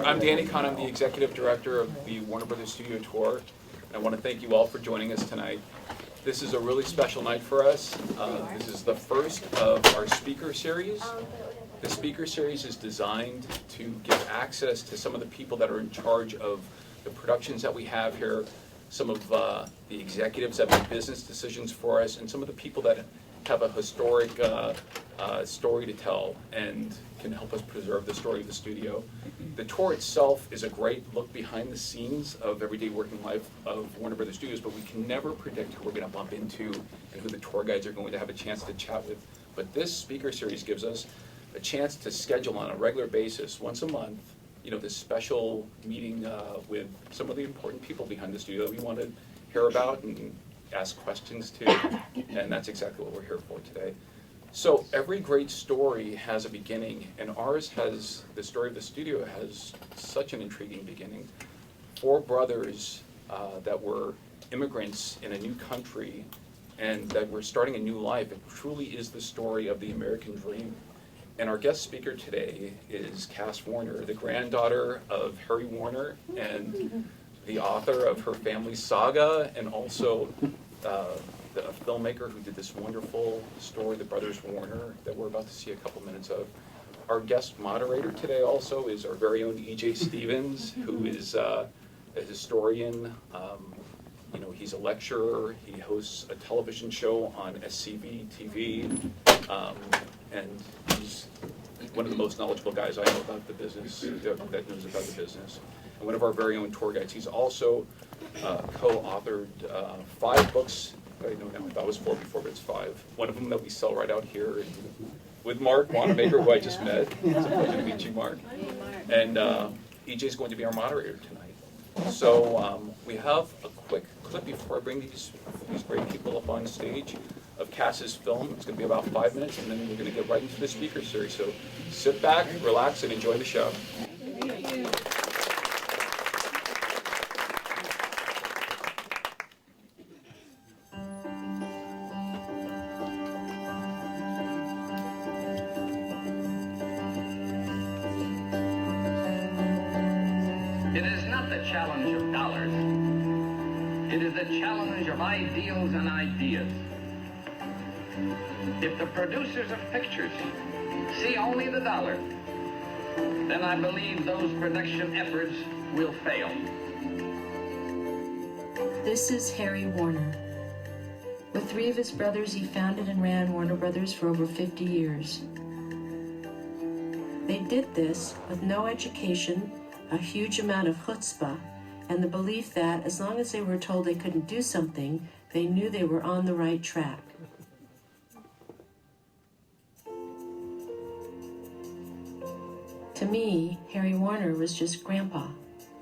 I'm Danny Kahn. I'm the Executive Director of the Warner Brothers Studio Tour. And I want to thank you all for joining us tonight. This is a really special night for us. This is the first of our speaker series. The speaker series is designed to give access to some of the people that are in charge of the productions that we have here, some of the executives that make business decisions for us, and some of the people that have a historic story to tell and can help us preserve the story of the studio. The tour itself is a great look behind the scenes of everyday working life of Warner Brothers Studios, but we can never predict who we're going to bump into and who the tour guides are going to have a chance to chat with. But this speaker series gives us a chance to schedule on a regular basis, once a month, this special meeting with some of the important people behind the studio that we want to hear about and ask questions to, and that's exactly what we're here for today. So every great story has a beginning, and ours has, the story of the studio has such an intriguing beginning. Four brothers that were immigrants in a new country and that were starting a new life. It truly is the story of the American dream. And our guest speaker today is Cass Warner, the granddaughter of Harry Warner and the author of her family's saga, and also a filmmaker who did this wonderful story, The Brothers Warner, that we're about to see a couple minutes of. Our guest moderator today also is our very own E.J. Stevens, who is a historian. He's a lecturer. He hosts a television show on SCV TV, and he's one of the most knowledgeable guys I know about the business, that knows about the business. And one of our very own tour guides. He's also co-authored 5 books. I know now, I thought it was 4 before, but it's 5. One of them that we sell right out here with Mark Wanamaker, who I just met. It's a pleasure to meet you, Mark. And EJ is going to be our moderator tonight. So we have a quick clip before I bring these great people up on stage of Cass's film. It's going to be about 5 minutes, and then we're going to get right into the speaker series. So sit back, relax, and enjoy the show. It is not the challenge of dollars. It is the challenge of ideals and ideas. If the producers of pictures see only the dollar, then I believe those production efforts will fail. This is Harry Warner. With 3 of his brothers, he founded and ran Warner Brothers for over 50 years. They did this with no education, a huge amount of chutzpah, and the belief that as long as they were told they couldn't do something, they knew they were on the right track. To me, Harry Warner was just Grandpa,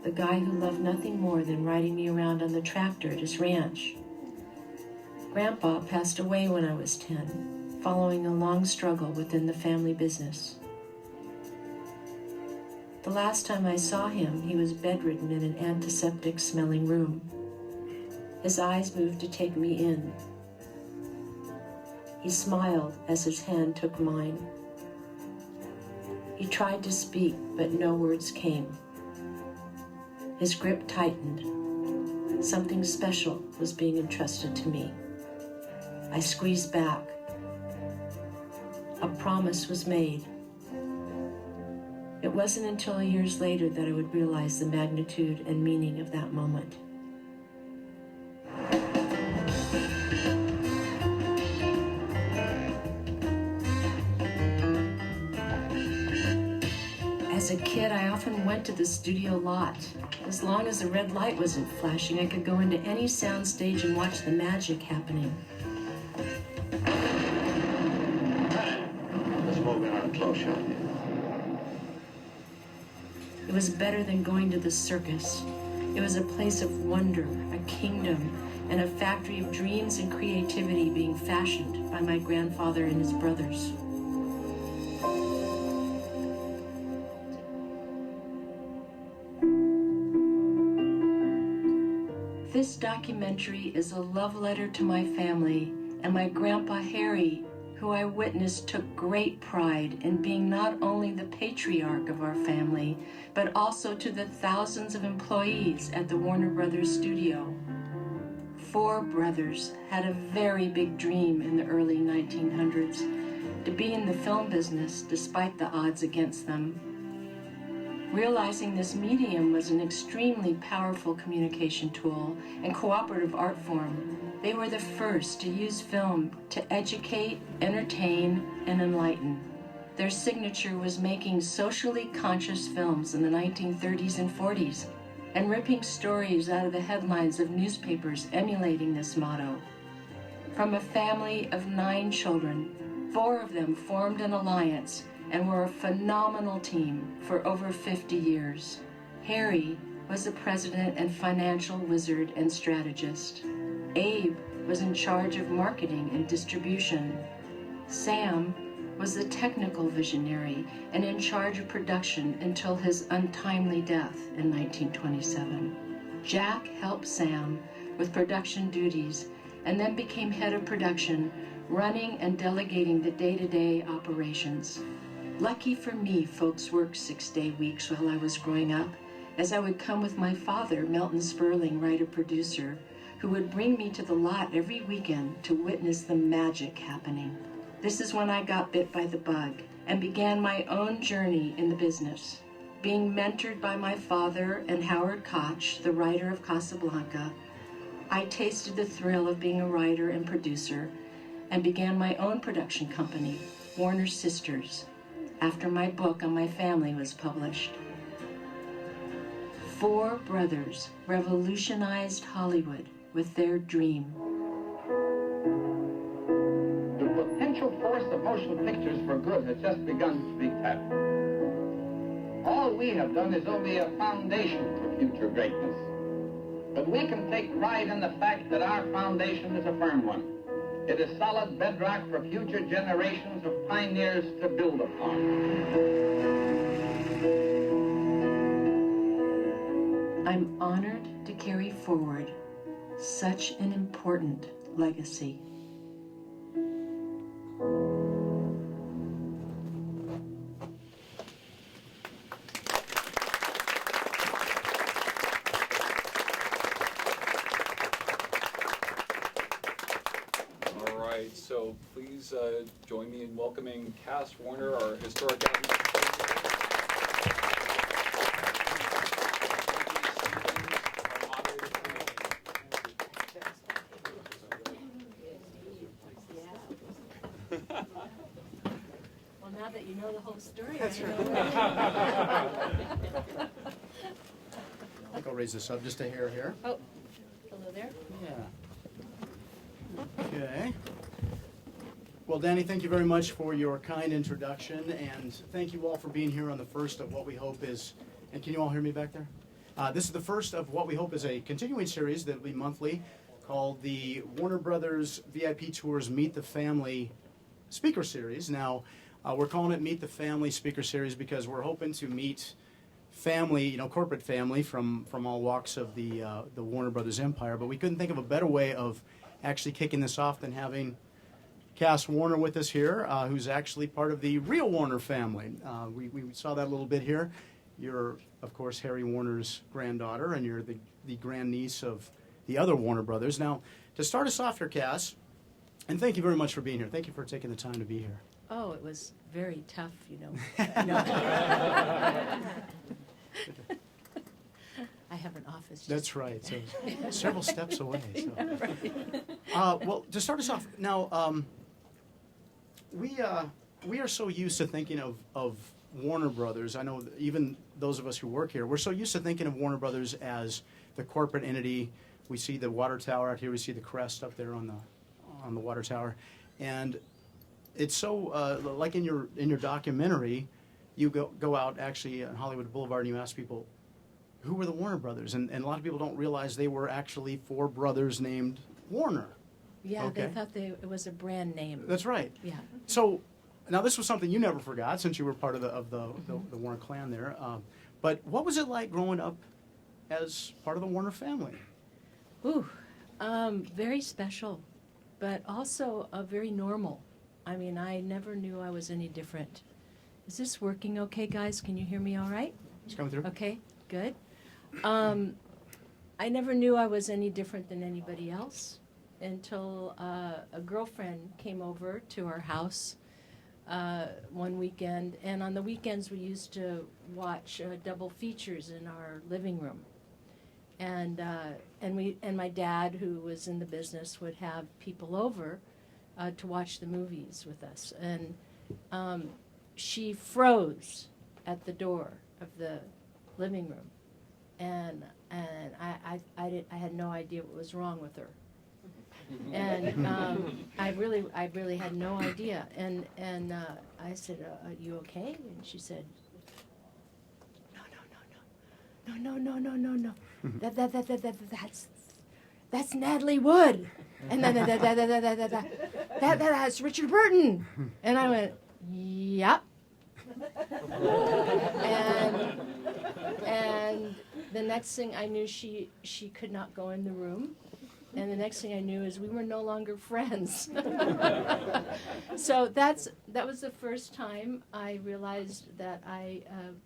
the guy who loved nothing more than riding me around on the tractor at his ranch. Grandpa passed away when I was 10, following a long struggle within the family business. The last time I saw him, he was bedridden in an antiseptic-smelling room. His eyes moved to take me in. He smiled as his hand took mine. He tried to speak, but no words came. His grip tightened. Something special was being entrusted to me. I squeezed back. A promise was made. It wasn't until years later that I would realize the magnitude and meaning of that moment. As a kid, I often went to the studio lot. As long as the red light wasn't flashing, I could go into any soundstage and watch the magic happening. Let's move in on a close shot. It was better than going to the circus. It was a place of wonder, a kingdom, and a factory of dreams and creativity being fashioned by my grandfather and his brothers. This documentary is a love letter to my family and my grandpa Harry, who I witnessed took great pride in being not only the patriarch of our family, but also to the thousands of employees at the Warner Brothers studio. 4 brothers had a very big dream in the early 1900s to be in the film business despite the odds against them. Realizing this medium was an extremely powerful communication tool and cooperative art form, they were the first to use film to educate, entertain, and enlighten. Their signature was making socially conscious films in the 1930s and 40s and ripping stories out of the headlines of newspapers emulating this motto. From a family of 9 children, 4 of them formed an alliance and were a phenomenal team for over 50 years. Harry was the president and financial wizard and strategist. Abe was in charge of marketing and distribution. Sam was the technical visionary and in charge of production until his untimely death in 1927. Jack helped Sam with production duties and then became head of production, running and delegating the day-to-day operations. Lucky for me, folks worked 6-day weeks while I was growing up, as I would come with my father, Milton Sperling, writer-producer, who would bring me to the lot every weekend to witness the magic happening. This is when I got bit by the bug and began my own journey in the business. Being mentored by my father and Howard Koch, the writer of Casablanca, I tasted the thrill of being a writer and producer and began my own production company, Warner Sisters, after my book on my family was published. 4 brothers revolutionized Hollywood with their dream. The potential force of motion pictures for good has just begun to be tapped. All we have done is only a foundation for future greatness. But we can take pride in the fact that our foundation is a firm one. It is solid bedrock for future generations of pioneers to build upon. I'm honored to carry forward such an important legacy. So please join me in welcoming Cass Warner, our historic Well, now that you know the whole story, That's right. I think I'll raise this up just a hair here. Oh, hello there. Yeah. Okay. Well, Danny, thank you very much for your kind introduction, and thank you all for being here on the first of what we hope is, and can you all hear me back there? This is the first of what we hope is a continuing series that will be monthly called the Warner Brothers VIP Tours Meet the Family Speaker Series. Now, we're calling it Meet the Family Speaker Series because we're hoping to meet family, corporate family from all walks of the Warner Brothers empire, but we couldn't think of a better way of actually kicking this off than having Cass Warner with us here, who's actually part of the real Warner family. We saw that a little bit here. You're, of course, Harry Warner's granddaughter, and you're the grandniece of the other Warner brothers. Now, to start us off here, Cass, and thank you very much for being here. Thank you for taking the time to be here. Oh, it was very tough, I have an office. That's right. So several steps away. So. Well, to start us off, now we are so used to thinking of Warner Brothers. I know that even those of us who work here, we're so used to thinking of Warner Brothers as the corporate entity. We see the water tower out here. We see the crest up there on the water tower, and it's so like in your documentary, you go out actually on Hollywood Boulevard and you ask people, who were the Warner Brothers? And a lot of people don't realize they were actually 4 brothers named Warner. Yeah, Okay. They thought it was a brand name. That's right. Yeah. So now this was something you never forgot since you were part of the Warner clan there. But what was it like growing up as part of the Warner family? Ooh, very special, but also very normal. I mean, I never knew I was any different. Is this working okay, guys? Can you hear me all right? It's coming through. Okay, good. I never knew I was any different than anybody else until a girlfriend came over to our house one weekend, and on the weekends we used to watch double features in our living room. And my dad, who was in the business, would have people over to watch the movies with us. And she froze at the door of the living room, and I had no idea what was wrong with her. And I really had no idea. And I said, "Are you okay?" And she said, No. That's Natalie Wood, and that's Richard Burton. And I went, "Yep." And the next thing I knew, she could not go in the room. And the next thing I knew is we were no longer friends. So that was the first time I realized that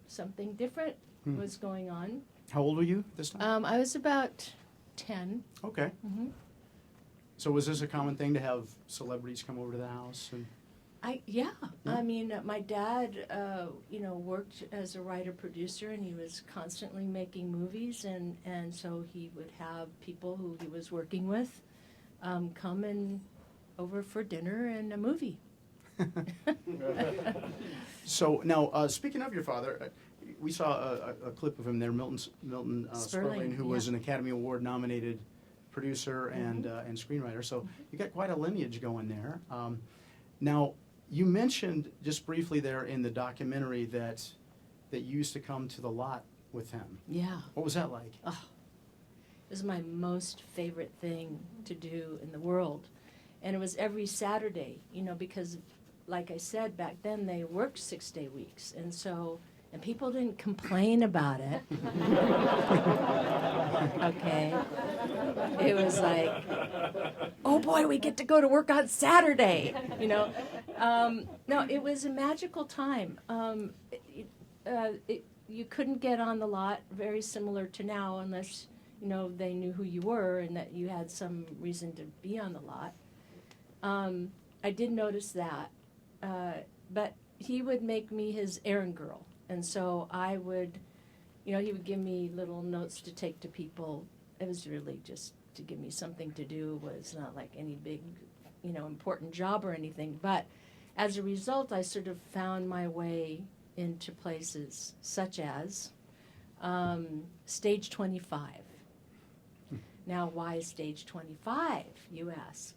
something different was going on. How old were you this time? I was about 10. Okay. Mm-hmm. So was this a common thing to have celebrities come over to the house? And Yeah. I mean, my dad, worked as a writer-producer, and he was constantly making movies, and so he would have people who he was working with come over for dinner and a movie. So now, speaking of your father, we saw a clip of him there, Milton Sperling, who was an Academy Award-nominated producer and screenwriter. So you got quite a lineage going there. Now, you mentioned just briefly there in the documentary that you used to come to the lot with him. Yeah. What was that like? Oh, it was my most favorite thing to do in the world. And it was every Saturday, because, like I said, back then they worked 6-day weeks. And people didn't complain about it. Okay. It was like, oh boy, we get to go to work on Saturday, No, it was a magical time. You couldn't get on the lot, very similar to now, unless, they knew who you were and that you had some reason to be on the lot. I did notice that. But he would make me his errand girl. And so I would, he would give me little notes to take to people. It was really just to give me something to do. It was not like any big, important job or anything. But as a result, I sort of found my way into places such as Stage 25. Now, why Stage 25, you ask?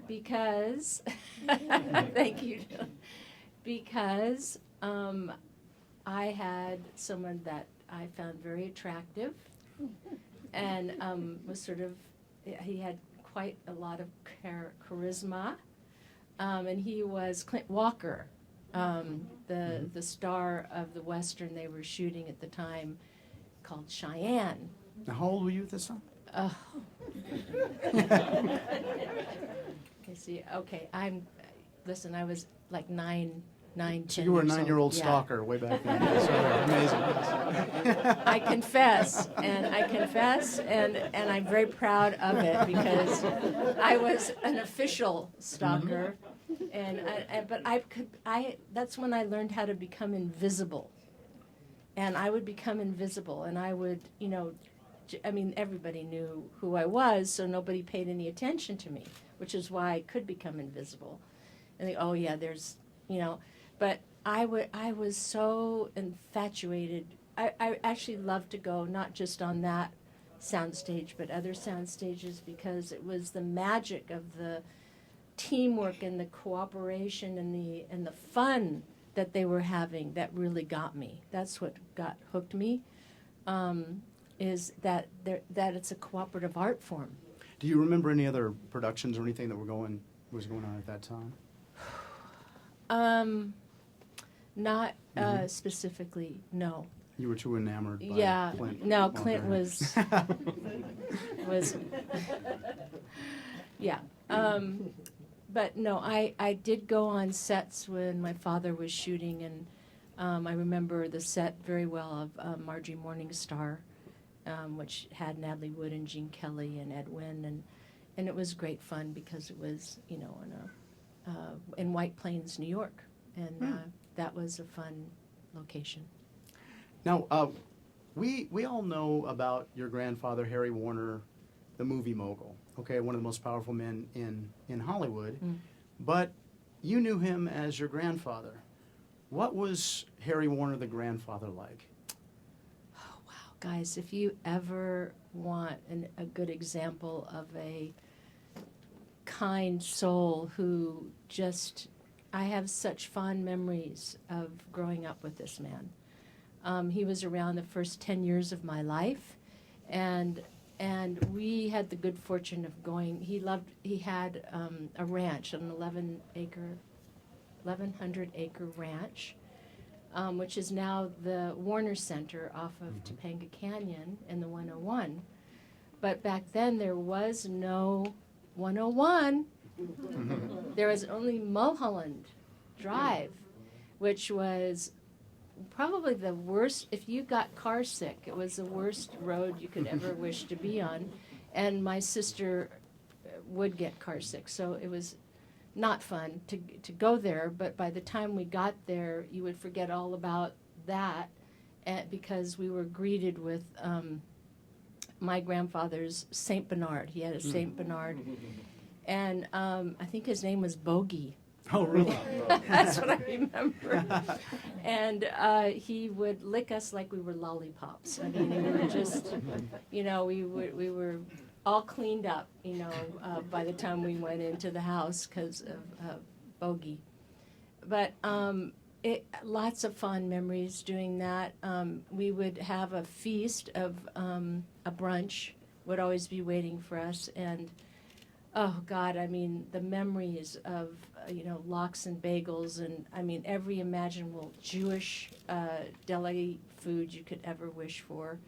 Because, thank you, because I had someone that I found very attractive and was sort of, he had quite a lot of charisma, and he was Clint Walker, the star of the Western they were shooting at the time called Cheyenne. Now, how old were you at this time? Oh. Okay, listen, I was like 9, 10 So you were a years 9-year-old old. Yeah. stalker way back then. That's amazing. I confess, and I'm very proud of it because I was an official stalker, but that's when I learned how to become invisible, and I would become invisible, and I would, everybody knew who I was, so nobody paid any attention to me, which is why I could become invisible, and but I was so infatuated. I actually loved to go, not just on that soundstage, but other sound stages, because it was the magic of the teamwork and the cooperation and the fun that they were having that really got me. That's what hooked me, is that it's a cooperative art form. Do you remember any other productions or anything that was going on at that time? Not specifically, no. You were too enamored by Clint. No, Okay. Clint was yeah. but no, I did go on sets when my father was shooting, and I remember the set very well of Marjorie Morningstar, which had Natalie Wood and Gene Kelly and Ed Wynn, and it was great fun because it was, you know, in White Plains, New York, and that was a fun location. Now, we all know about your grandfather, Harry Warner, the movie mogul, okay, one of the most powerful men in Hollywood, but you knew him as your grandfather. What was Harry Warner, the grandfather, like? Oh, wow, guys, if you ever want a good example of a kind soul who just, I have such fond memories of growing up with this man. He was around the first 10 years of my life, and we had the good fortune of going. He had a ranch, an 1,100-acre ranch, which is now the Warner Center off of Topanga Canyon in the 101. But back then there was no 101. There was only Mulholland Drive, which was probably the worst. If you got car sick, it was the worst road you could ever wish to be on. And my sister would get car sick, so it was not fun to go there. But by the time we got there, you would forget all about that, because we were greeted with my grandfather's Saint Bernard. He had a Saint Bernard, and I think his name was Bogey. Oh, really? That's what I remember. And he would lick us like we were lollipops. I mean, we were just, you know, we were all cleaned up, you know, by the time we went into the house because of Bogey. But lots of fond memories doing that. We would have a feast of a brunch would always be waiting for us, and oh God, I mean the memories of you know, lox and bagels, and I mean every imaginable Jewish deli food you could ever wish for,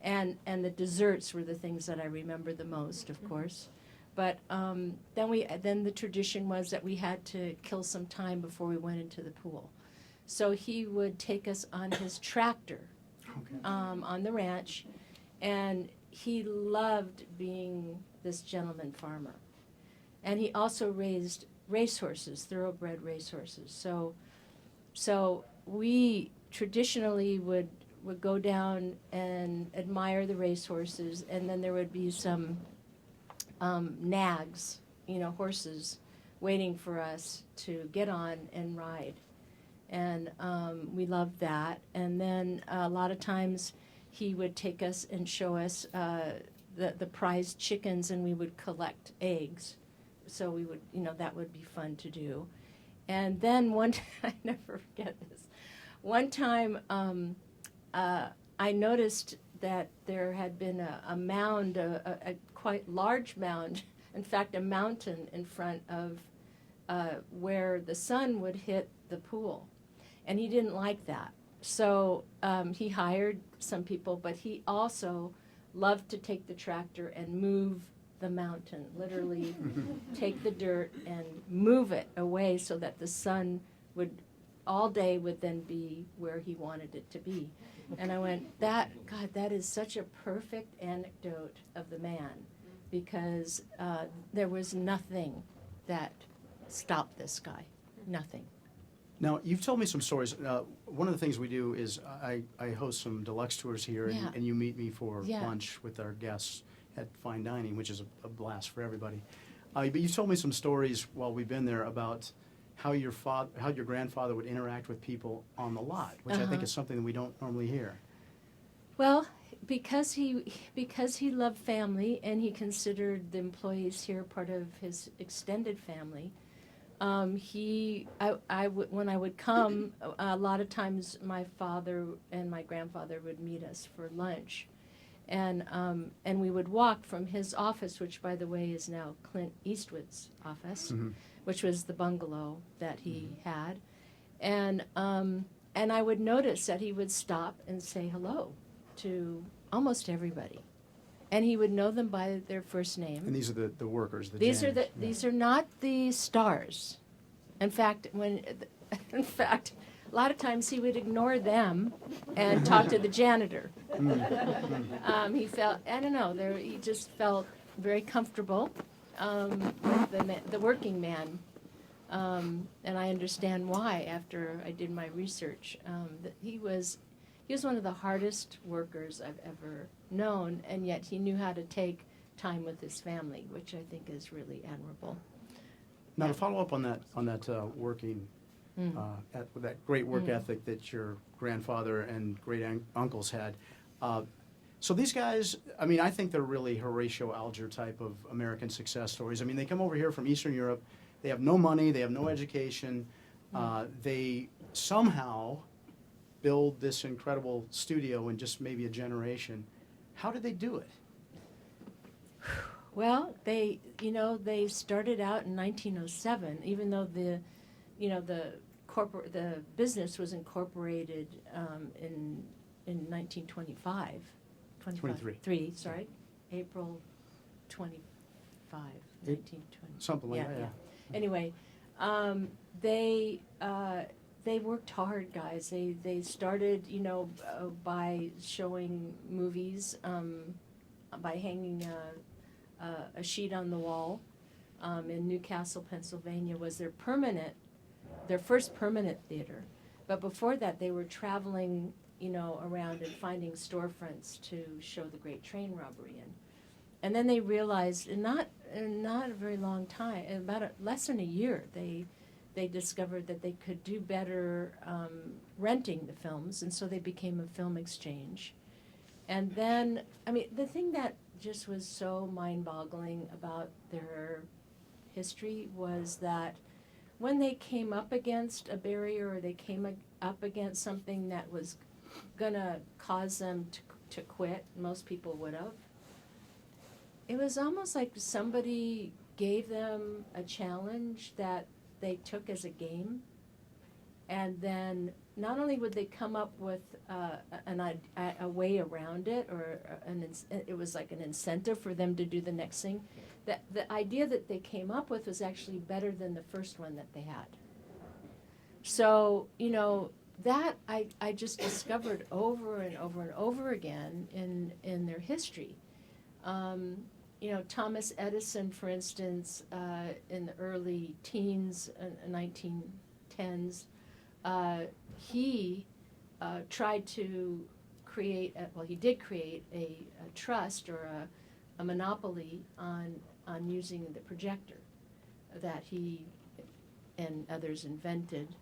and the desserts were the things that I remember the most, of course. But then the tradition was that we had to kill some time before we went into the pool, so he would take us on his tractor, on the ranch, and he loved being this gentleman farmer, and he also raised racehorses, thoroughbred racehorses. So we traditionally would go down and admire the racehorses, and then there would be some nags, you know, horses, waiting for us to get on and ride, and we loved that. And then a lot of times he would take us and show us the prized chickens, and we would collect eggs. So we would, you know, that would be fun to do. And then I never forget this. One time I noticed that there had been a mound, a quite large mound, in fact a mountain in front of where the sun would hit the pool. And he didn't like that. So he hired some people, but he also loved to take the tractor and move the mountain, literally take the dirt and move it away so that the sun would all day would then be where he wanted it to be. And I went, that is such a perfect anecdote of the man, because there was nothing that stopped this guy, nothing. Now, you've told me some stories. One of the things we do is I host some deluxe tours here, and you meet me for lunch with our guests at fine dining, which is a blast for everybody. But you've told me some stories while we've been there about how your grandfather would interact with people on the lot, which I think is something that we don't normally hear. Well, because he loved family, and he considered the employees here part of his extended family. When I would come, a lot of times my father and my grandfather would meet us for lunch, and we would walk from his office, which by the way is now Clint Eastwood's office, which was the bungalow that he had, and I would notice that he would stop and say hello to almost everybody, and he would know them by their first name. And these are the workers, the These are janitors. these are not the stars. In fact, a lot of times he would ignore them and talk to the janitor. He felt, I don't know, he just felt very comfortable with the working man. And I understand why after I did my research. That he was one of the hardest workers I've ever known, and yet he knew how to take time with his family, which I think is really admirable. Now, to follow up on that working, with that great work ethic that your grandfather and great uncles had. So these guys, I mean, I think they're really Horatio Alger type of American success stories. I mean, they come over here from Eastern Europe. They have no money. They have no education. They somehow build this incredible studio in just maybe a generation. How did they do it? Well, they started out in 1907, even though the business was incorporated in 1925. 23. Sorry, April 25, 1920. Something like that. Yeah. Anyway, they worked hard, guys. They started, by showing movies, by hanging a sheet on the wall. In Newcastle, Pennsylvania, was their first permanent theater. But before that, they were traveling, around and finding storefronts to show the Great Train Robbery in. And then they realized, in not a very long time, in about less than a year, they discovered that they could do better renting the films, and so they became a film exchange. And then, I mean, the thing that just was so mind-boggling about their history was that when they came up against a barrier, or they came up against something that was going to cause them to quit, most people would have, it was almost like somebody gave them a challenge that they took as a game, and then not only would they come up with a way around it, or it was like an incentive for them to do the next thing. The idea that they came up with was actually better than the first one that they had. So, that I just discovered over and over and over again in their history. Thomas Edison, for instance, in the early teens, 1910s, he tried to create, he did create a trust or a monopoly on using the projector that he and others invented.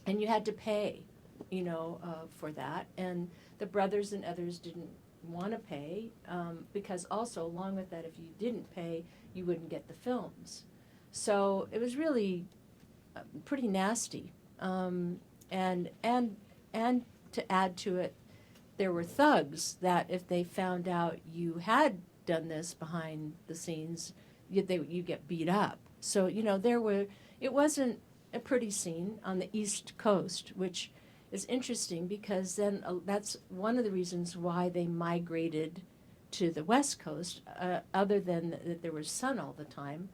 And you had to pay, for that. And the brothers and others didn't want to pay, because also along with that, if you didn't pay, you wouldn't get the films. So it was really pretty nasty. And to add to it, there were thugs that if they found out you had done this behind the scenes, you get beat up. So it wasn't a pretty scene on the East Coast, which is interesting because then that's one of the reasons why they migrated to the West Coast, other than that there was sun all the time.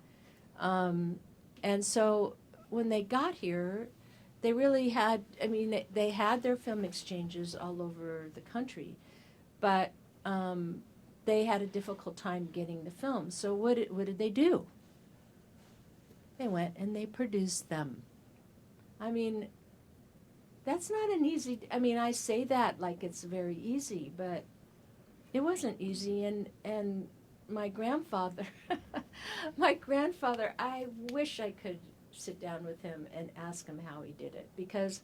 And so when they got here, they really had, they had their film exchanges all over the country, but they had a difficult time getting the films. So what did they do? They went and they produced them. That's not an easy, I say that like it's very easy, but it wasn't easy. And my grandfather, I wish I could sit down with him and ask him how he did it, because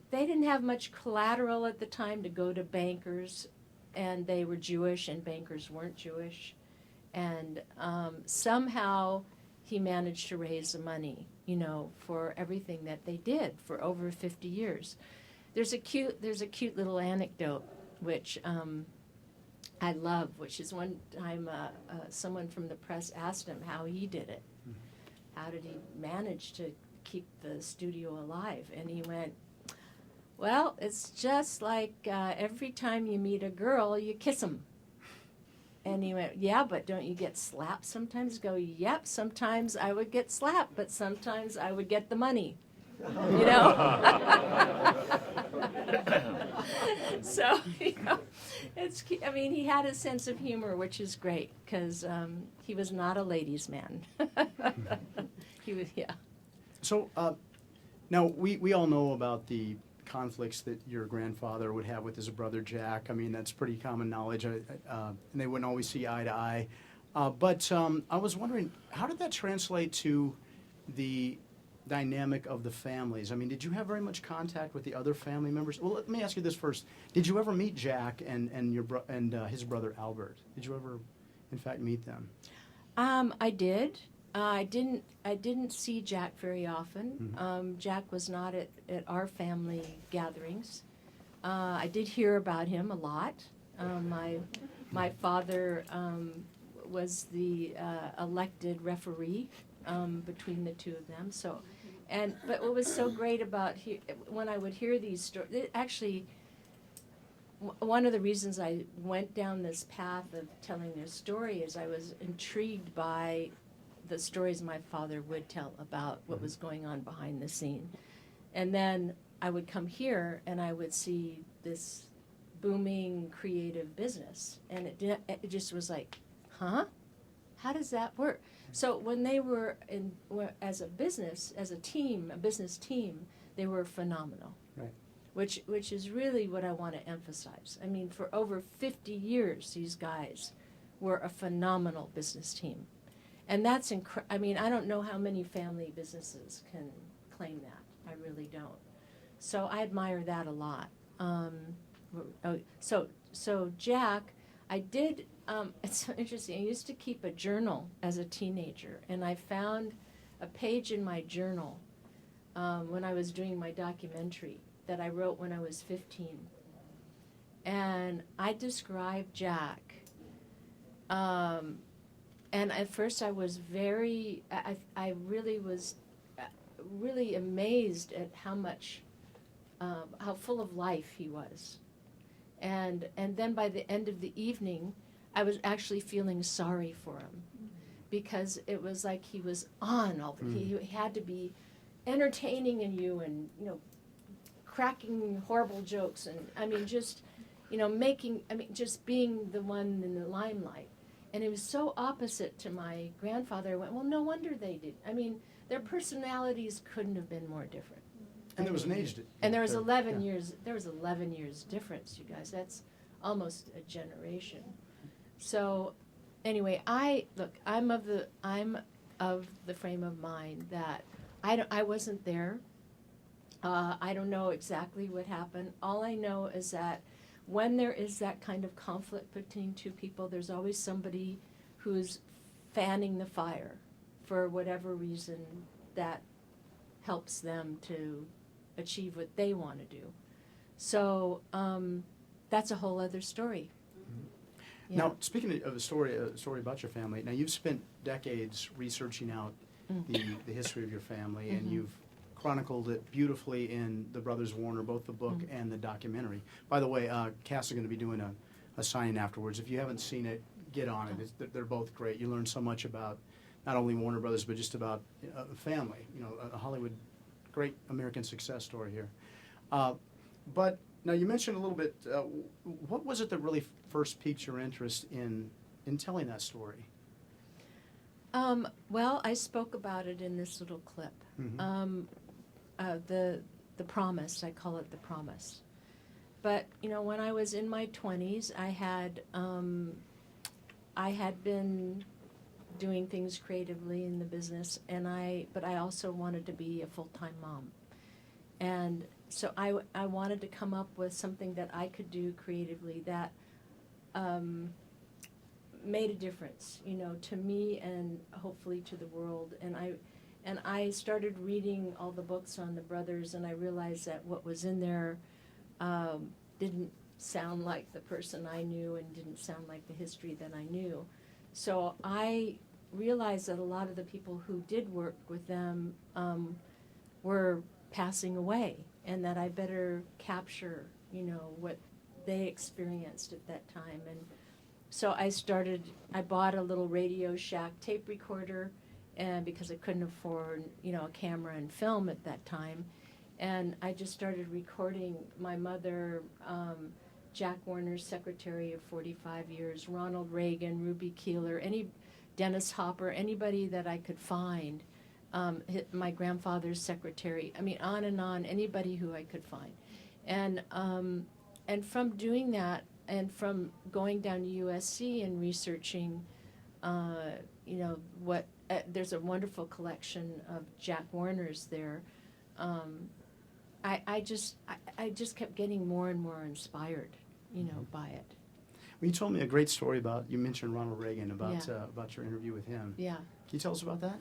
they didn't have much collateral at the time to go to bankers, and they were Jewish and bankers weren't Jewish. And somehow he managed to raise the money, for everything that they did for over 50 years. There's a cute little anecdote which I love, which is one time someone from the press asked him how he did it. How did he manage to keep the studio alive? And he went, well, it's just like every time you meet a girl, you kiss them. And he went, yeah, but don't you get slapped sometimes? Go, yep, sometimes I would get slapped, but sometimes I would get the money, you know? So, you know, I mean, he had a sense of humor, which is great, because he was not a ladies' man. He was, yeah. So now we all know about the conflicts that your grandfather would have with his brother Jack. I mean, that's pretty common knowledge, and they wouldn't always see eye to eye. But I was wondering, how did that translate to the dynamic of the families? I mean, did you have very much contact with the other family members? Well, let me ask you this first. Did you ever meet Jack and his brother Albert? Did you ever, in fact, meet them? I did. I didn't see Jack very often. Mm-hmm. Jack was not at our family gatherings. I did hear about him a lot. My father was the elected referee between the two of them. So, but what was so great about when I would hear these stories, actually, one of the reasons I went down this path of telling their story is I was intrigued by the stories my father would tell about what was going on behind the scene. And then I would come here and I would see this booming creative business. And it just was like, huh? How does that work? So when they were as a business team, they were phenomenal. Right. Which is really what I want to emphasize. I mean, for over 50 years, these guys were a phenomenal business team. And that's I mean, I don't know how many family businesses can claim that. I really don't. So I admire that a lot. So Jack, I did, it's so interesting. I used to keep a journal as a teenager, and I found a page in my journal when I was doing my documentary that I wrote when I was 15. And I described Jack. And at first I was I really was really amazed at how much, how full of life he was. And then by the end of the evening, I was actually feeling sorry for him, because it was like he was on all the, he had to be entertaining in you and, you know, cracking horrible jokes and, I mean, just, you know, just being the one in the limelight. And it was so opposite to my grandfather. I went, well, no wonder they did. I mean, their personalities couldn't have been more different. And there was an age. And there was 11 years. There was 11 years difference, you guys. That's almost a generation. So, anyway, I'm of the frame of mind that I wasn't there. I don't know exactly what happened. All I know is that when there is that kind of conflict between two people, there's always somebody who's fanning the fire for whatever reason that helps them to achieve what they want to do. So that's a whole other story. Yeah. Now, speaking of a story about your family, now you've spent decades researching out the history of your family, and you've chronicled it beautifully in the Brothers Warner, both the book and the documentary. By the way, Cass is going to be doing a signing afterwards. If you haven't seen it, get on it. They're both great. You learn so much about not only Warner Brothers, but just about family. You know, a Hollywood, great American success story here. But now you mentioned a little bit, what was it that really first piqued your interest in telling that story? Well, I spoke about it in this little clip. The promise, I call it the promise. But, you know, when I was in my 20s, I had been doing things creatively in the business, but I also wanted to be a full-time mom. And so I wanted to come up with something that I could do creatively that made a difference, you know, to me and hopefully to the world. And I started reading all the books on the brothers, and I realized that what was in there didn't sound like the person I knew and didn't sound like the history that I knew. So I realized that a lot of the people who did work with them were passing away, and that I better capture, you know, what they experienced at that time. so I bought a little Radio Shack tape recorder, and because I couldn't afford, a camera and film at that time. And I just started recording my mother, Jack Warner's secretary of 45 years, Ronald Reagan, Ruby Keeler, Dennis Hopper, anybody that I could find, my grandfather's secretary, on and on, anybody who I could find. And from doing that, and from going down to USC and researching, there's a wonderful collection of Jack Warner's there. I just kept getting more and more inspired, by it. Well, you told me a great story about, you mentioned Ronald Reagan, about Yeah. about your interview with him. Yeah. Can you tell us about that?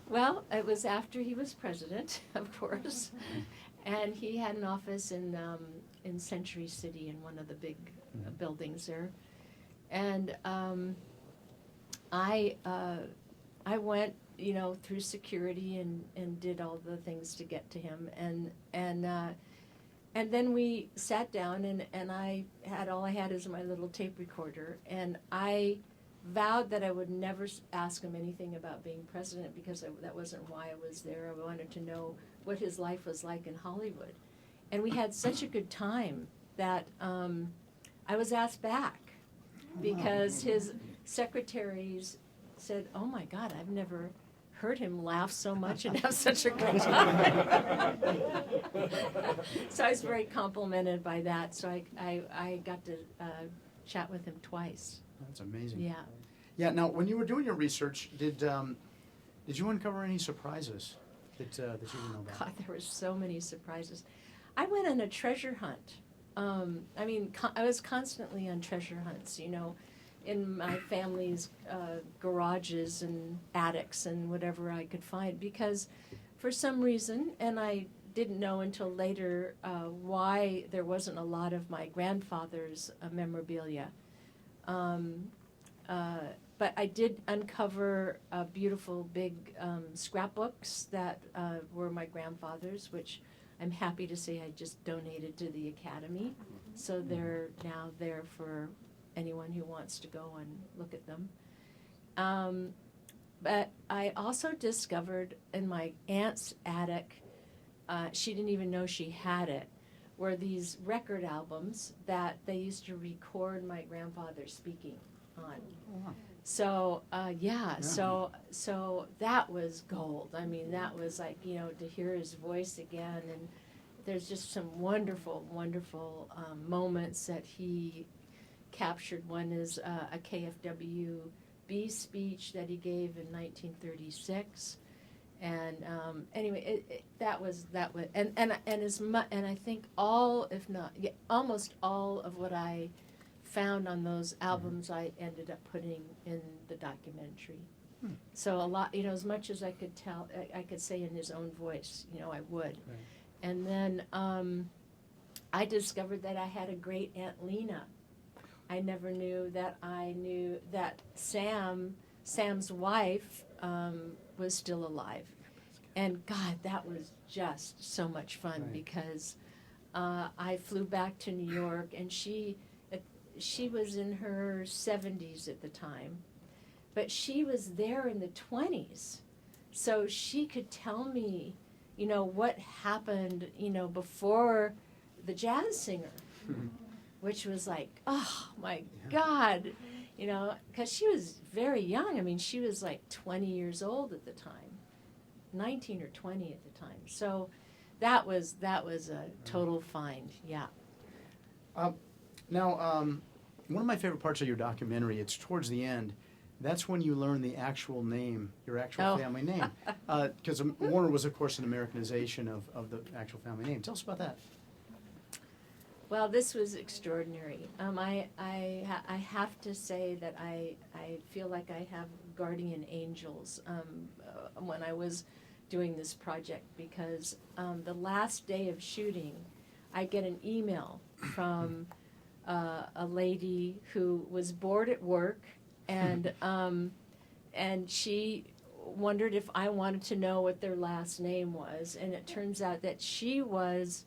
Well, it was after he was president, of course, and he had an office in Century City in one of the big buildings there, and I went, through security and did all the things to get to him, and then we sat down, and all I had is my little tape recorder, and I vowed that I would never ask him anything about being president, because that wasn't why I was there. I wanted to know what his life was like in Hollywood. And we had such a good time that I was asked back, because his secretaries said, "Oh my God, I've never heard him laugh so much and have such a good time." So I was very complimented by that. So I got to chat with him twice. That's amazing. Yeah. Yeah. Now, when you were doing your research, did you uncover any surprises that you didn't know about? God, there were so many surprises. I went on a treasure hunt. I was constantly on treasure hunts, in my family's garages and attics and whatever I could find, because for some reason, and I didn't know until later why there wasn't a lot of my grandfather's memorabilia. But I did uncover beautiful big scrapbooks that were my grandfather's, which I'm happy to say I just donated to the Academy. So they're now there for anyone who wants to go and look at them. But I also discovered in my aunt's attic, she didn't even know she had it, were these record albums that they used to record my grandfather speaking on. So so that was gold. That was like, to hear his voice again, and there's just some wonderful moments that he captured. One is a KFWB speech that he gave in 1936, and anyway, that was, and I think all, if not, almost all of what I found on those albums, I ended up putting in the documentary. So a lot, as much as I could tell, I could say in his own voice, I would. Right. And then I discovered that I had a great Aunt Lena. I never knew that Sam's wife was still alive. And God, that was just so much fun, Right. because I flew back to New York, and she was in her 70s at the time, but she was there in the 20s. So she could tell me, what happened, before the jazz singer, which was like, oh my God, because she was very young. She was like 20 years old at the time, 19 or 20 at the time. So that was a total find, yeah. Now, one of my favorite parts of your documentary, it's towards the end. That's when you learn the actual name, your actual family name. Because Warner was, of course, an Americanization of the actual family name. Tell us about that. Well, this was extraordinary. I have to say that I feel like I have guardian angels when I was doing this project, because the last day of shooting, I get an email from a lady who was bored at work, and she wondered if I wanted to know what their last name was, and it turns out that she was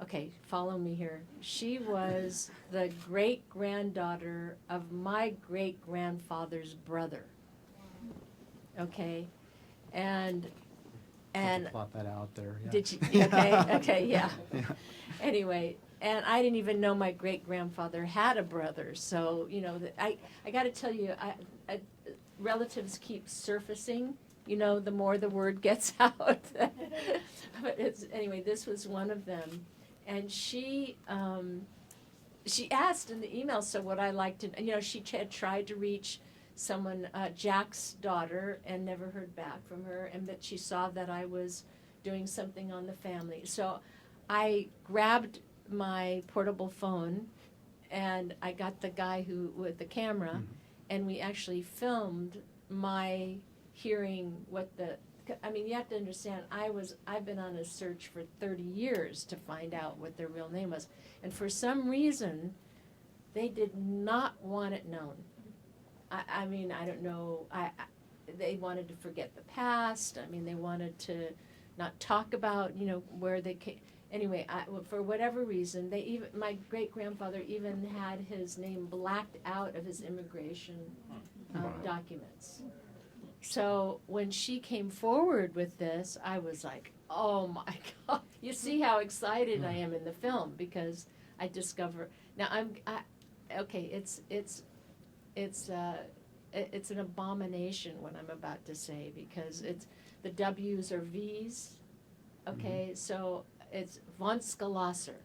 okay, follow me here. She was the great-granddaughter of my great-grandfather's brother. Okay, and plot that out there. Yeah. did you? Okay, yeah. Yeah. Anyway, and I didn't even know my great-grandfather had a brother. So I got to tell you, relatives keep surfacing. The more the word gets out. But anyway, this was one of them, and she asked in the email. So what I liked to, she had tried to reach someone, Jack's daughter, and never heard back from her, and that she saw that I was doing something on the family. So I grabbed my portable phone, and I got the guy with the camera, and we actually filmed my hearing you have to understand, I've been on a search for 30 years to find out what their real name was, and for some reason, they did not want it known. I don't know. They wanted to forget the past. They wanted to not talk about, where they came. Anyway, for whatever reason, my great-grandfather even had his name blacked out of his immigration documents. So when she came forward with this, I was like, oh my God. You see how excited I am in the film, because I discover, now it's an abomination what I'm about to say, because the W's are V's. Okay, so it's von Scalasser.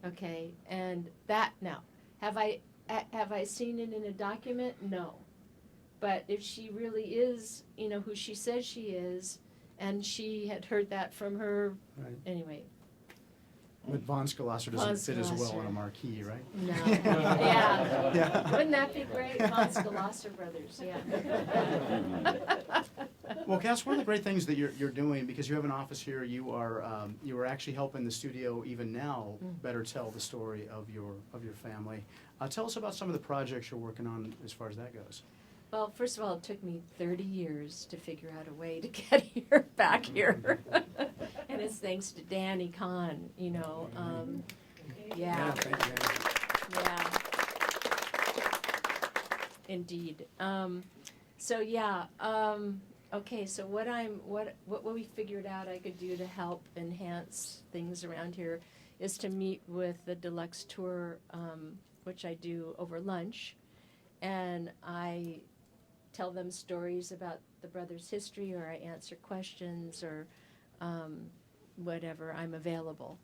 Okay, and that, now, have I seen it in a document? No. But if she really is, who she says she is, and she had heard that from her, Right. Anyway. But von Scalasser doesn't fit as well on a marquee, right? No. Yeah. Yeah. Wouldn't that be great? Von Scalasser brothers, yeah. Well, Cass, one of the great things that you're doing, because you have an office here, you are actually helping the studio even now better tell the story of your family. Tell us about some of the projects you're working on as far as that goes. Well, first of all, it took me 30 years to figure out a way to get back here. And it's thanks to Danny Kahn, Yeah. Thank you. Yeah. Indeed. Okay, so what we figured out I could do to help enhance things around here is to meet with the deluxe tour, which I do over lunch, and I tell them stories about the brothers' history, or I answer questions, or whatever, I'm available.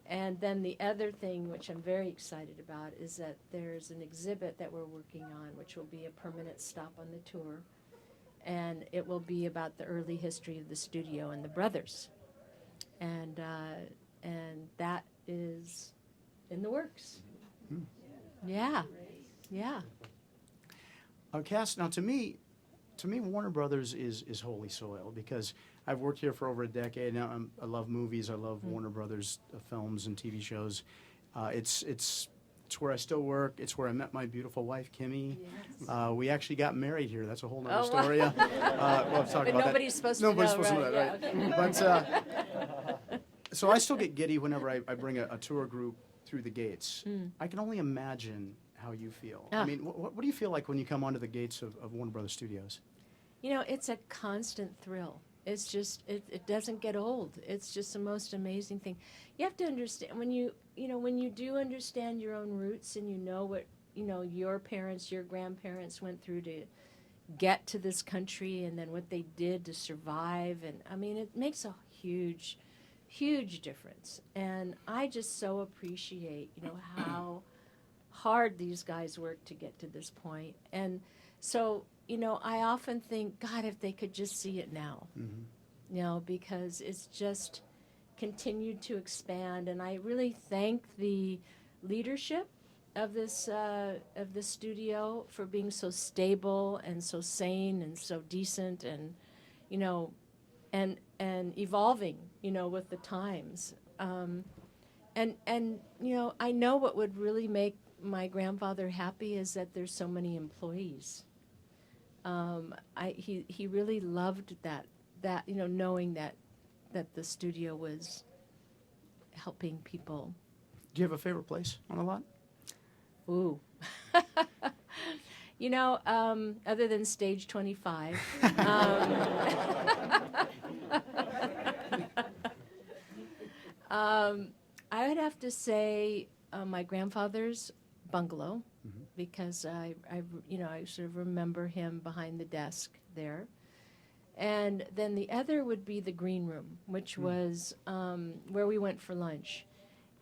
And then the other thing, which I'm very excited about, is that there's an exhibit that we're working on, which will be a permanent stop on the tour, and it will be about the early history of the studio and the brothers. And that is in the works. Yeah. Cass, now to me, Warner Brothers is holy soil, because I've worked here for over a decade now. I love movies. I love Warner Brothers films and TV shows. It's where I still work. It's where I met my beautiful wife, Kimmy. Yes. We actually got married here. That's a whole nother Oh, story. We'll talk but about nobody's that. supposed Nobody's to know, supposed right? to know that, right? But so I still get giddy whenever I bring a tour group through the gates. I can only imagine how you feel. I mean, what do you feel like when you come onto the gates of Warner Brothers Studios? It's a constant thrill. It's just, it doesn't get old. It's just the most amazing thing. You have to understand, when you do understand your own roots, and what, your parents, your grandparents went through to get to this country, and then what they did to survive, and it makes a huge, huge difference. And I just so appreciate, how hard these guys work to get to this point. And so, I often think, God, if they could just see it now, because it's just continued to expand. And I really thank the leadership of this studio for being so stable and so sane and so decent, and and evolving, with the times. And I know what would really make my grandfather happy is that there's so many employees. He really loved that knowing that the studio was helping people. Do you have a favorite place on the lot? Ooh. You know, other than stage 25. I would have to say my grandfather's bungalow, because I sort of remember him behind the desk there. And then the other would be the green room, which was where we went for lunch.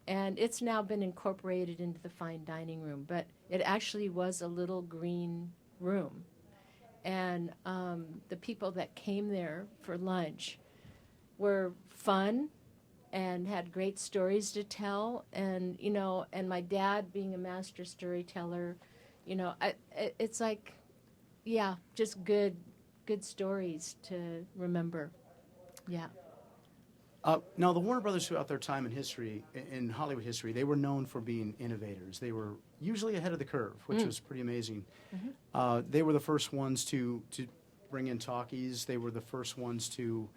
And it's now been incorporated into the fine dining room, but it actually was a little green room. And the people that came there for lunch were fun and had great stories to tell. And, you know, and my dad being a master storyteller, you know, it's like, yeah, just good stories to remember. Yeah. Now, the Warner Brothers throughout their time in history, in Hollywood history, they were known for being innovators. They were usually ahead of the curve, which was pretty amazing. They were the first ones to bring in talkies. They were the first ones to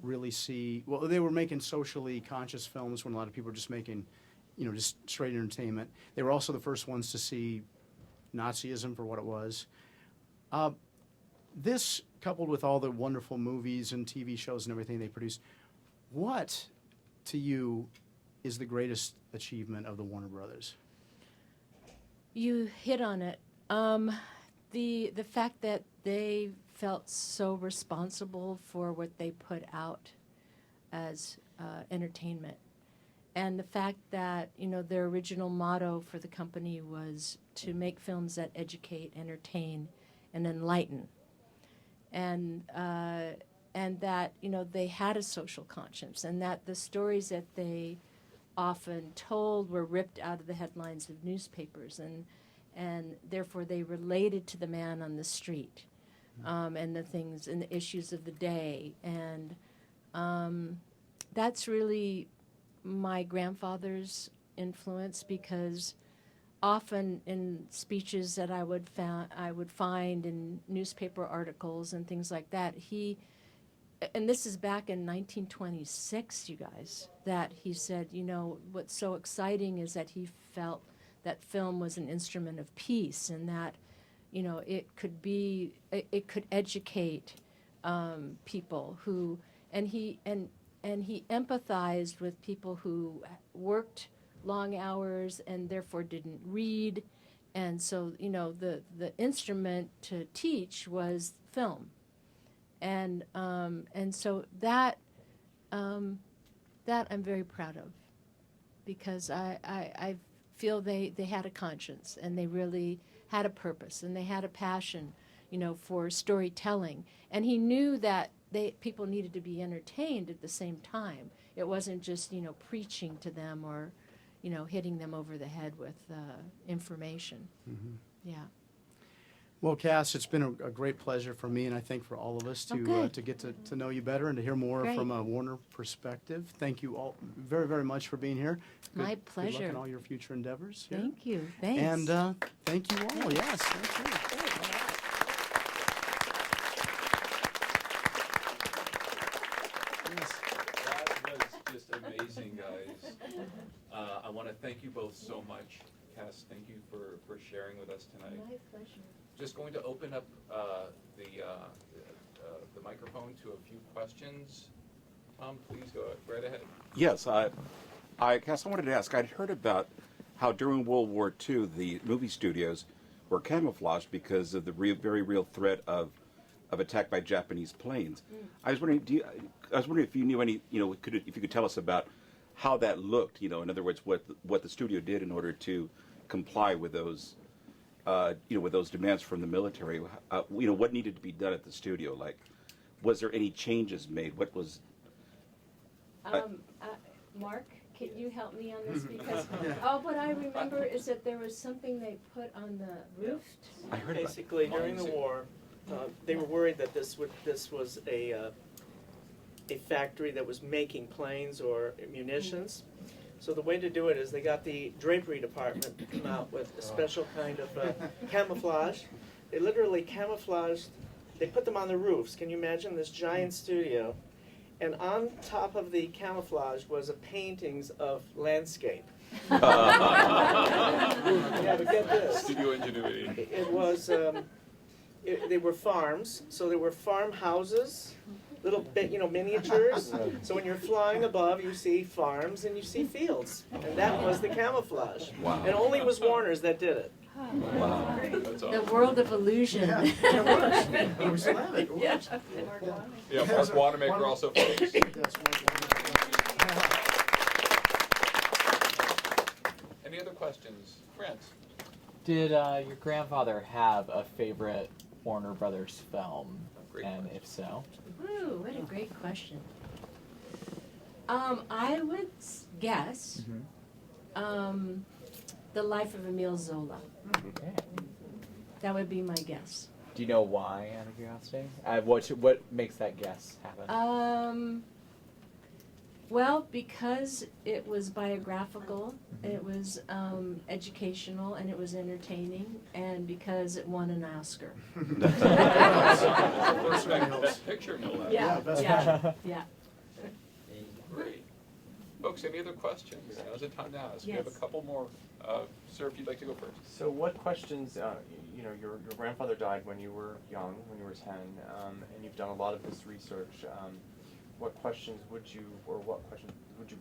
really see, well, they were making socially conscious films when a lot of people were just making, you know, just straight entertainment. They were also the first ones to see Nazism for what it was. This, coupled with all the wonderful movies and TV shows and everything they produced, what, to you, is the greatest achievement of the Warner Brothers? You hit on it. The fact that they felt so responsible for what they put out as entertainment. And the fact that, you know, their original motto for the company was to make films that educate, entertain, and enlighten. And that, you know, they had a social conscience, and that the stories that they often told were ripped out of the headlines of newspapers, and therefore they related to the man on the street, and the things and the issues of the day. And that's really my grandfather's influence, because often in speeches that I would find in newspaper articles and things like that, and this is back in 1926, you guys, that he said, you know, what's so exciting is that he felt that film was an instrument of peace, and that, you know, it could educate people who, and he empathized with people who worked long hours and therefore didn't read. And so, you know, the instrument to teach was film. And so that I'm very proud of, because I feel they had a conscience, and they really had a purpose, and they had a passion, you know, for storytelling. And he knew that people needed to be entertained at the same time. It wasn't just, you know, preaching to them or, you know, hitting them over the head with information. Yeah. Well, Cass, it's been a great pleasure for me, and I think for all of us to get to know you better and to hear more from a Warner perspective. Thank you all very, very much for being here. My pleasure. Good luck in all your future endeavors. Here. Thank you. Thanks. And thank you all. Yes. Thank you. That was just amazing, guys. I want to thank you both so much. Cass, thank you for sharing with us tonight. My pleasure. Just going to open up the microphone to a few questions. Tom, please go right ahead. Yes, Cass, I wanted to ask, I'd heard about how during World War II the movie studios were camouflaged because of the very real threat of attack by Japanese planes. I was wondering, if you knew any, you know, if you could tell us about how that looked, you know, in other words, what the studio did in order to comply with those, with those demands from the military. You know, what needed to be done at the studio? Like, was there any changes made? What was? Mark, can you help me on this? Because what I remember is that there was something they put on the roof. I heard basically during the war, they were worried that this was a factory that was making planes or munitions. So the way to do it is they got the drapery department to come out with a special kind of camouflage. They literally camouflaged, they put them on the roofs. Can you imagine this giant studio? And on top of the camouflage was a paintings of landscape. Yeah, but get this. Studio ingenuity. It was, they were farms, so there were farmhouses, little bit, miniatures. So when you're flying above, you see farms and you see fields. And that was the camouflage. Wow. And only was Warner's that did it. Wow. That's The awesome. world of illusion. Yeah, we still have it. Yeah. Yeah, Mark Wanamaker also folks. Any other questions? France? Did your grandfather have a favorite Warner Brothers film? Great And question. if so? Ooh, what a great question. I would guess The Life of Emile Zola. Okay. That would be my guess. Do you know why, out of curiosity? What makes that guess happen? Well, because it was biographical, it was educational, and it was entertaining, and because it won an Oscar. First best picture, no less. Yeah, best Yeah. Great. Folks, any other questions? Now's the time to ask. We have a Yes. couple more. Sir, if you'd like to go first. So what questions, your grandfather died when you were young, when you were 10, and you've done a lot of this research. What questions would you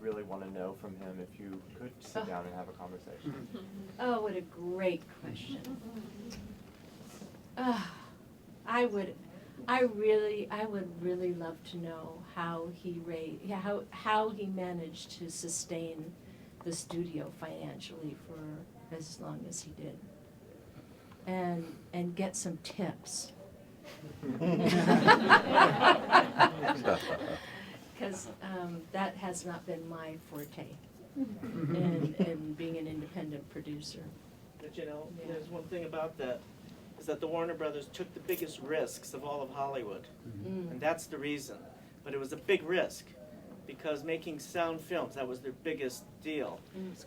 really want to know from him if you could sit down and have a conversation? Oh, what a great question. I would really love to know how he how he managed to sustain the studio financially for as long as he did, and get some tips. Because that has not been my forte in being an independent producer. But Yeah. there's one thing about that, is that the Warner Brothers took the biggest risks of all of Hollywood. And that's the reason. But it was a big risk, because making sound films, that was their biggest deal.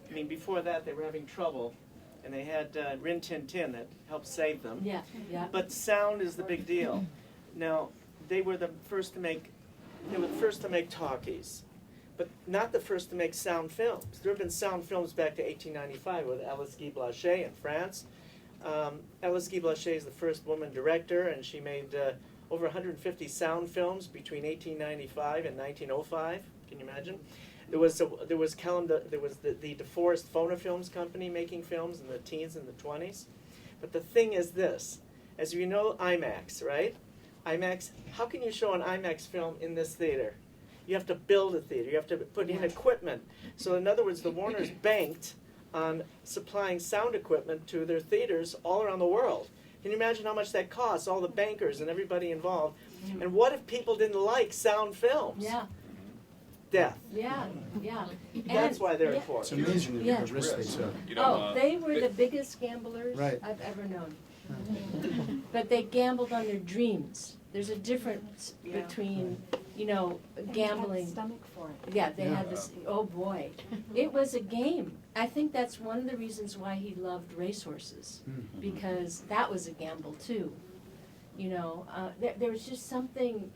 I mean, before that, they were having trouble, and they had Rin Tin Tin that helped save them. Yeah, yeah. But sound is the big deal. Now, they were the first to make talkies, but not the first to make sound films. There have been sound films back to 1895 with Alice Guy Blaché in France. Alice Guy Blaché is the first woman director, and she made over 150 sound films between 1895 and 1905. Can you imagine? There was the DeForest Phonofilms company making films in the teens and the 20s. But the thing is this, as you know, IMAX, right? IMAX, how can you show an IMAX film in this theater? You have to build a theater. You have to put in equipment. So in other words, the Warners banked on supplying sound equipment to their theaters all around the world. Can you imagine how much that costs, all the bankers and everybody involved? And what if people didn't like sound films? Yeah, Death. yeah, yeah. That's why they're yeah. It's important. amazing Yeah. the risk they took. You know, Oh, they were the biggest gamblers Right. I've ever known. But they gambled on their dreams. There's a difference between, gambling. Stomach for it. Yeah, they had this, oh boy. It was a game. I think that's one of the reasons why he loved racehorses, because that was a gamble too. There was just something,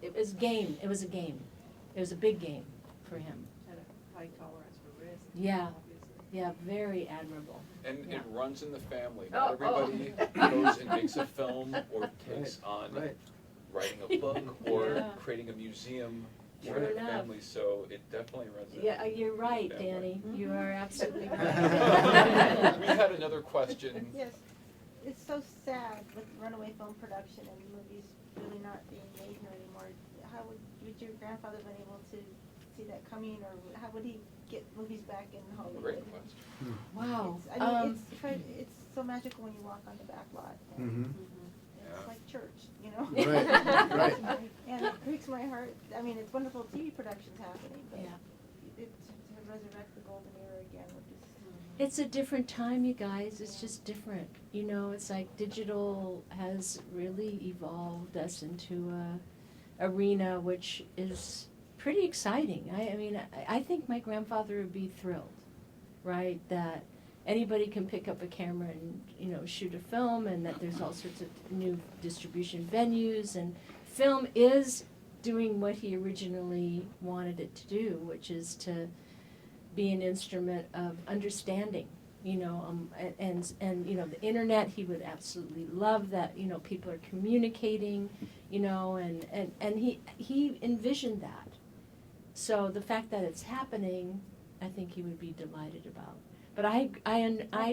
it was a game. It was a game. It was a big game for him. And a high tolerance for risk. Yeah, yeah, very admirable. and Yeah. it runs in the family. Oh, Not everybody goes and makes a film or takes on Right. writing a book or Yeah. creating a museum Sure for their enough. family, so it definitely runs in. Yeah, you're right, Family. Danny. You are absolutely We right. had another question. Yes, it's so sad with runaway film production and movies really not being made here anymore. How would your grandfather been able to see that coming, or how would he get movies back in Hollywood? Great question. Wow. It's so magical when you walk on the back lot. Mm-hmm. It's Yeah. like church, Right, right. And it breaks my heart. I mean, it's wonderful TV productions happening, but Yeah. to resurrect the golden era again would just. It's a different time, you guys. It's just different. It's like digital has really evolved us into a arena which is pretty exciting. I think my grandfather would be thrilled, right? That anybody can pick up a camera and, shoot a film, and that there's all sorts of new distribution venues, and film is doing what he originally wanted it to do, which is to be an instrument of understanding, you know, and you know, the internet, he would absolutely love that, you know, people are communicating, you know, and he envisioned that. So the fact that it's happening, I think he would be delighted about. But I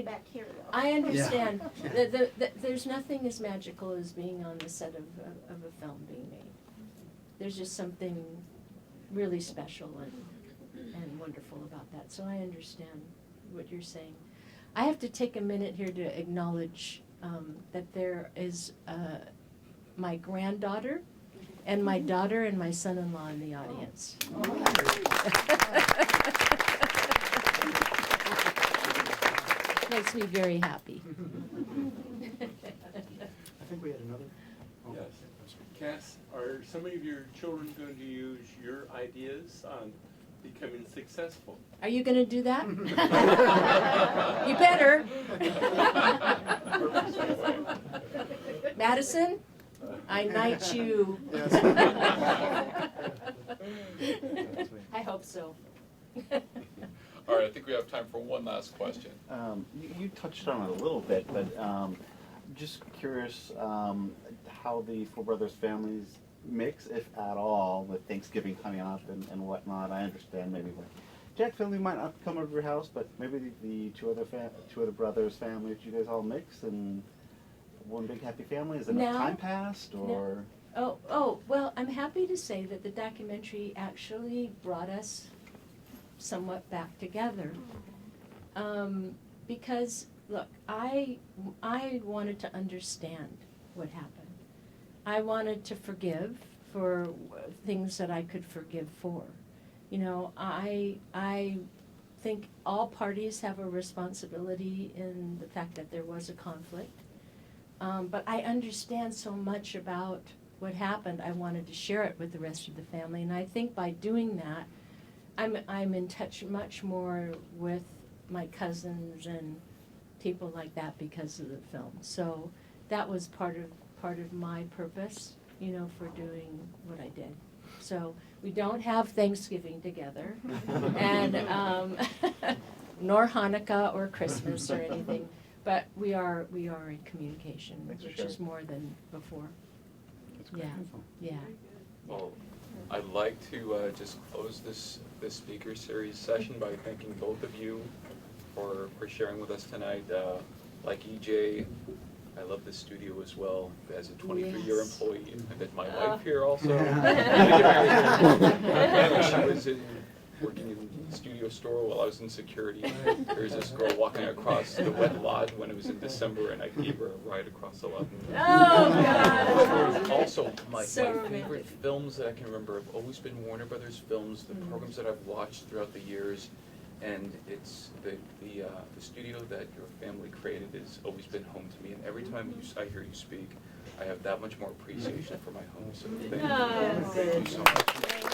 Back here, though. I understand that there's nothing as magical as being on the set of a film being made. There's just something really special and wonderful about that. So I understand what you're saying. I have to take a minute here to acknowledge that there is my granddaughter and my daughter and my son-in-law in the audience. Makes me very happy. I think we had another. Oh. Yes. Cass, are some of your children going to use your ideas on becoming successful? Are you going to do that? You better. Madison, I knight you. I hope so. All right, I think we have time for one last question. You touched on it a little bit, but just curious how the Four Brothers families mix, if at all, with Thanksgiving coming up and whatnot. I understand maybe the Jack family might not come over your house, but maybe the two other brothers' families, you guys all mix and one big happy family. Is enough time passed, or? No. Oh, well, I'm happy to say that the documentary actually brought us somewhat back together. Because, look, I wanted to understand what happened. I wanted to forgive for things that I could forgive for. You know, I think all parties have a responsibility in the fact that there was a conflict. But I understand so much about what happened. I wanted to share it with the rest of the family, and I think by doing that, I'm in touch much more with my cousins and people like that because of the film. So that was part of my purpose, you know, for doing what I did. So we don't have Thanksgiving together, and nor Hanukkah or Christmas or anything, but we are in communication, which is more than before. That's great. Yeah. Well, I'd like to just close this speaker series session by thanking both of you for sharing with us tonight. Like EJ, I love the studio as well. As a 23-year Yes. employee, I met my wife here also. She was working in the studio store while I was in security. There was this girl walking across the wet lot when it was in December, and I gave her a ride across the lot. Oh, God. Also, my So favorite romantic. films that I can remember have always been Warner Brothers films, the programs that I've watched throughout the years, and it's the studio that your family created has always been home to me, and every time I hear you speak, I have that much more appreciation for my home, so thank you so much.